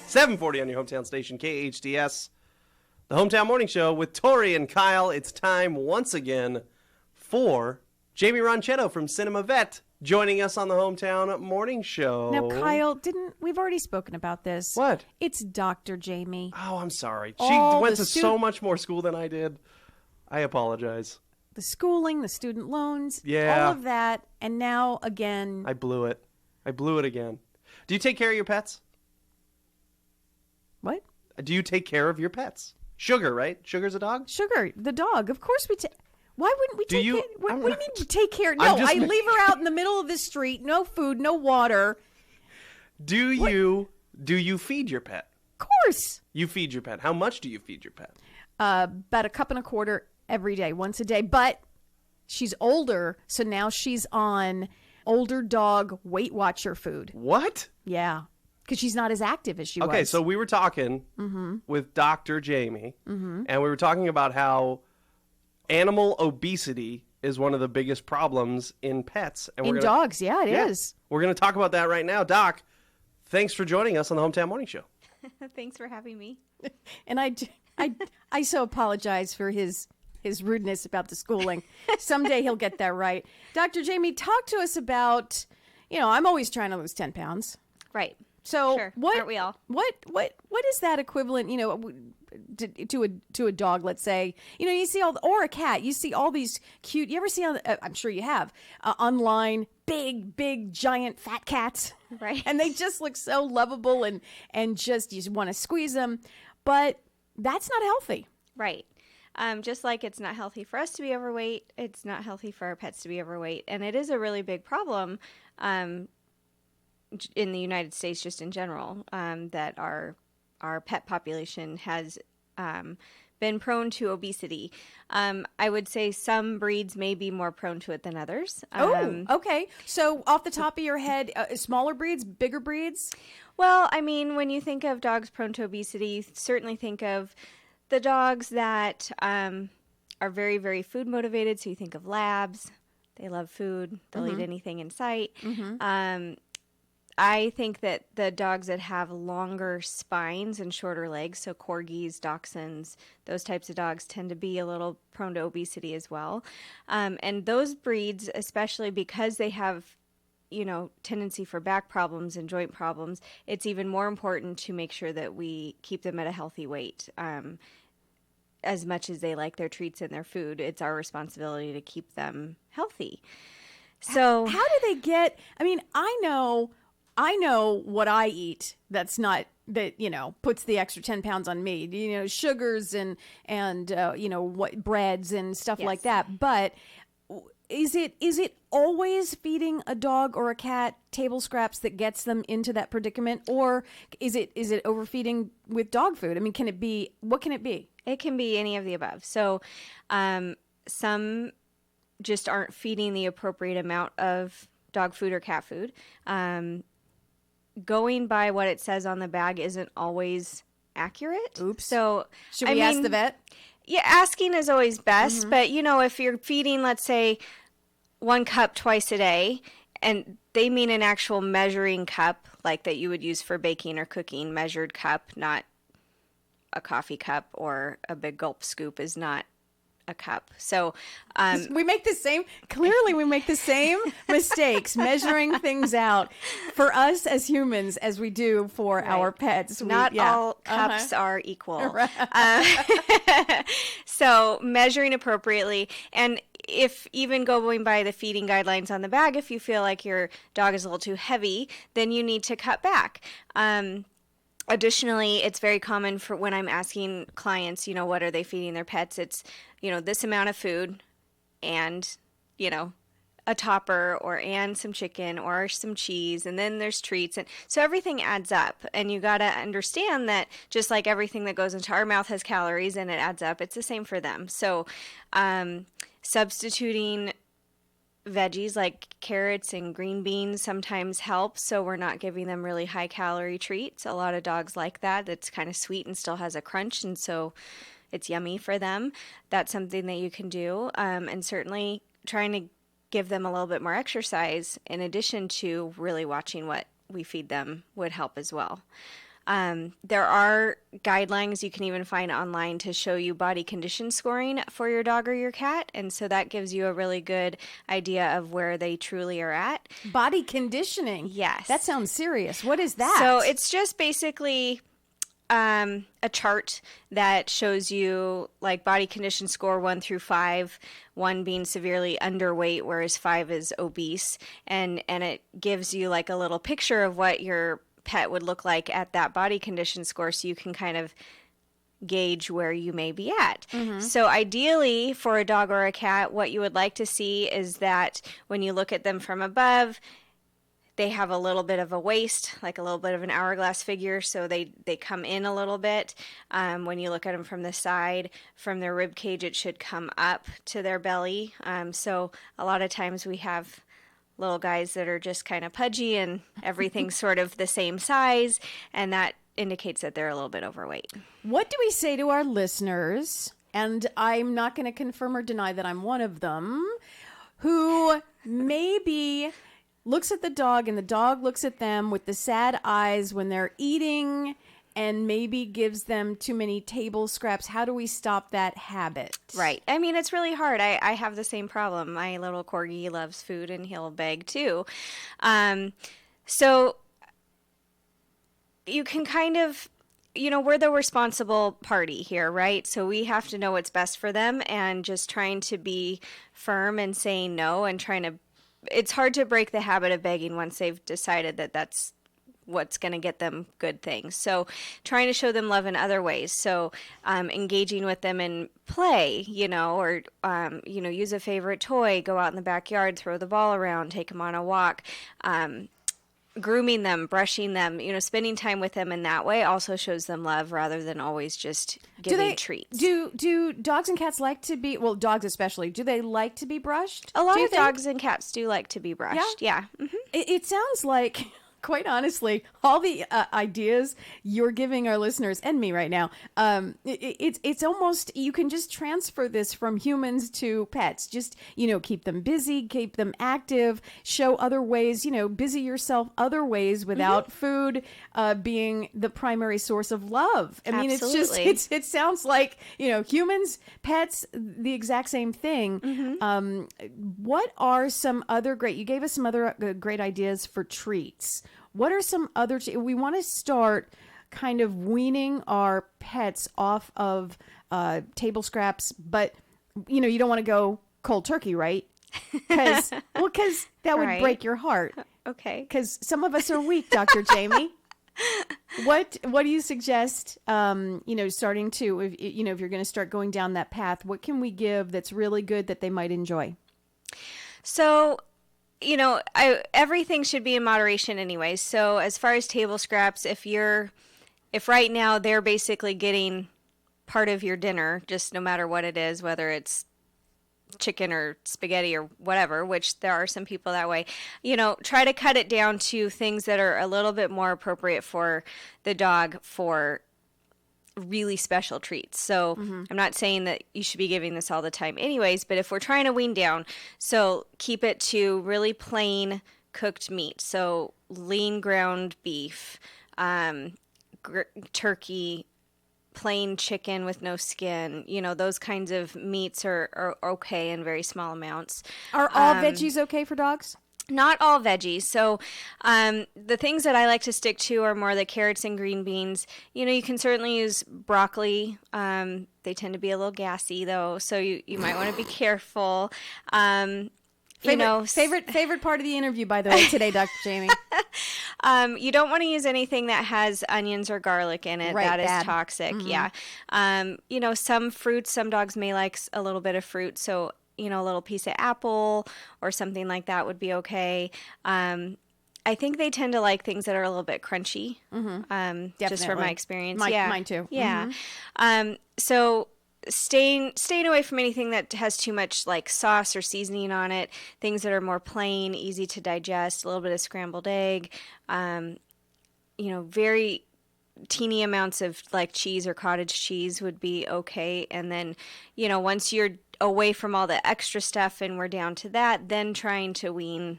740 on your hometown station, KHTS. The Hometown Morning Show with Tori and Kyle. It's time once again for Jaimie Ronchetto from Cinema Vet joining us on the Hometown Morning Show. Now, Kyle, we've already spoken about this. What? It's Dr. Jaimie. Oh, I'm sorry. She went to so much more school than I did. I apologize. The schooling, the student loans, yeah, all of that, and now again. I blew it. Again. Do you take care of your pets? What? Do you take care of your pets? Sugar, right? Sugar's a dog? Sugar, the dog. Of course we take. Why wouldn't we take care? What do you mean you take care? No, I leave her out in the middle of the street. No food, no water. Do you feed your pet? Of course. You feed your pet. How much do you feed your pet? About a cup and a quarter every day, once a day. But she's older, so now she's on older dog Weight Watcher food. What? Yeah. Because she's not as active as she was. Okay, so we were talking with Dr. Jaimie, and we were talking about how animal obesity is one of the biggest problems in pets. And dogs, yeah, it is. We're going to talk about that right now. Doc, thanks for joining us on the Hometown Morning Show. Thanks for having me. And I so apologize for his rudeness about the schooling. Someday he'll get that right. Dr. Jaimie, talk to us about, I'm always trying to lose 10 pounds. Right. So sure. What aren't we all? What is that equivalent, to a dog, let's say, you see or a cat, you see all these cute, you ever see I'm sure you have online, big, giant fat cats, right? And they just look so lovable and just, you want to squeeze them, but that's not healthy. Right. Just like it's not healthy for us to be overweight, it's not healthy for our pets to be overweight. And it is a really big problem in the United States, just in general, that our pet population has been prone to obesity. I would say some breeds may be more prone to it than others. Okay. So off the top of your head, smaller breeds, bigger breeds? Well, I mean, when you think of dogs prone to obesity, you certainly think of the dogs that are very, very food motivated. So you think of labs. They love food. They'll eat anything in sight. I think that the dogs that have longer spines and shorter legs, so corgis, dachshunds, those types of dogs tend to be a little prone to obesity as well. And those breeds, especially because they have, tendency for back problems and joint problems, it's even more important to make sure that we keep them at a healthy weight. As much as they like their treats and their food, it's our responsibility to keep them healthy. So how do they get, I know what I eat that's not, that, puts the extra 10 pounds on me, sugars and what breads and stuff like that. But is it always feeding a dog or a cat table scraps that gets them into that predicament? Or is it overfeeding with dog food? What can it be? It can be any of the above. So some just aren't feeding the appropriate amount of dog food or cat food. Going by what it says on the bag isn't always accurate. Oops. So should we ask the vet? Yeah, asking is always best. But, if you're feeding, let's say, 1 cup twice a day, and they mean an actual measuring cup, like that you would use for baking or cooking, measured cup, not a coffee cup, or a big gulp scoop is not a cup. So we make the same mistakes measuring things out for us as humans as we do for our pets. Not all cups are equal. So measuring appropriately, and if even going by the feeding guidelines on the bag, if you feel like your dog is a little too heavy, then you need to cut back. Additionally, it's very common for when I'm asking clients, what are they feeding their pets? It's, this amount of food and, a topper and some chicken or some cheese, and then there's treats. And so everything adds up, and you got to understand that just like everything that goes into our mouth has calories and it adds up, it's the same for them. So substituting veggies like carrots and green beans sometimes help, so we're not giving them really high calorie treats. A lot of dogs like that. It's kind of sweet and still has a crunch, and so it's yummy for them. That's something that you can do. And certainly trying to give them a little bit more exercise in addition to really watching what we feed them would help as well. There are guidelines you can even find online to show you body condition scoring for your dog or your cat. And so that gives you a really good idea of where they truly are at. Body conditioning. Yes. That sounds serious. What is that? So it's just basically a chart that shows you like body condition score 1 through 5, 1 being severely underweight, whereas 5 is obese. And it gives you like a little picture of what your pet would look like at that body condition score, so you can kind of gauge where you may be at. So ideally for a dog or a cat, what you would like to see is that when you look at them from above, they have a little bit of a waist, like a little bit of an hourglass figure, so they come in a little bit. When you look at them from the side, from their rib cage, it should come up to their belly. So a lot of times we have little guys that are just kind of pudgy and everything's sort of the same size, and that indicates that they're a little bit overweight. What do we say to our listeners? And I'm not going to confirm or deny that I'm one of them, who maybe looks at the dog and the dog looks at them with the sad eyes when they're eating and maybe gives them too many table scraps. How do we stop that habit? Right. I mean, it's really hard. I have the same problem. My little corgi loves food and he'll beg too. So you can kind of, we're the responsible party here, right? So we have to know what's best for them, and just trying to be firm and saying no and it's hard to break the habit of begging once they've decided that that's what's going to get them good things. So trying to show them love in other ways. So engaging with them in play, or, use a favorite toy, go out in the backyard, throw the ball around, take them on a walk, grooming them, brushing them, spending time with them in that way also shows them love rather than always just giving treats. Do dogs and cats like to be, well, dogs especially, do they like to be brushed? A lot of dogs and cats do like to be brushed. Yeah. Mm-hmm. It sounds like, quite honestly, all the ideas you're giving our listeners and me right now, it's almost, you can just transfer this from humans to pets. Just, keep them busy, keep them active, show other ways, busy yourself other ways without food being the primary source of love. I mean, Absolutely. it's just, it sounds like, humans, pets, the exact same thing. What are some other you gave us some other great ideas for treats. What are some other, we want to start kind of weaning our pets off of table scraps, but, you don't want to go cold turkey, right? Because that would break your heart. Okay. Because some of us are weak, Dr. Jaimie. What do you suggest, starting to, if you're going to start going down that path, what can we give that's really good that they might enjoy? So, everything should be in moderation anyway. So as far as table scraps, if right now they're basically getting part of your dinner, just no matter what it is, whether it's chicken or spaghetti or whatever, which there are some people that way, try to cut it down to things that are a little bit more appropriate for the dog for really special treats. So I'm not saying that you should be giving this all the time anyways, but if we're trying to wean down, so keep it to really plain cooked meat. So lean ground beef, turkey, plain chicken with no skin, those kinds of meats are okay in very small amounts. Are all veggies okay for dogs? Not all veggies. So the things that I like to stick to are more the carrots and green beans. You can certainly use broccoli. They tend to be a little gassy, though, so you might want to be careful. Favorite part of the interview, by the way, today, Dr. Jaimie. You don't want to use anything that has onions or garlic in it. Right, that bad. is toxic. Yeah. Some fruits, some dogs may like a little bit of fruit. So, a little piece of apple or something like that would be okay. I think they tend to like things that are a little bit crunchy. Just from my experience. Mine too. Yeah. So staying away from anything that has too much like sauce or seasoning on it. Things that are more plain, easy to digest. A little bit of scrambled egg. Very teeny amounts of like cheese or cottage cheese would be okay. And then, once you're away from all the extra stuff and we're down to that, then trying to wean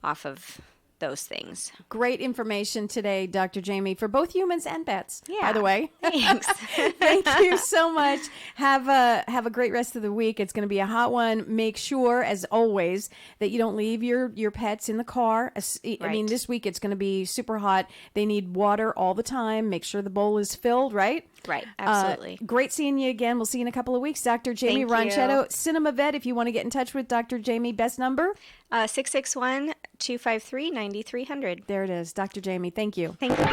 off of those things. Great information today, Dr. Jaimie, for both humans and pets, by Yeah. the way. Thanks. Thank you so much. Have a great rest of the week. It's going to be a hot one. Make sure, as always, that you don't leave your pets in the car. I mean, this week it's going to be super hot. They need water all the time. Make sure the bowl is filled, right? Right. Absolutely. Great seeing you again. We'll see you in a couple of weeks. Dr. Jaimie Thank you. Ronchetto, Cinema Vet, if you want to get in touch with Dr. Jaimie, best number? 661-253-9300. There it is. Dr. Jaimie, thank you. Thank you.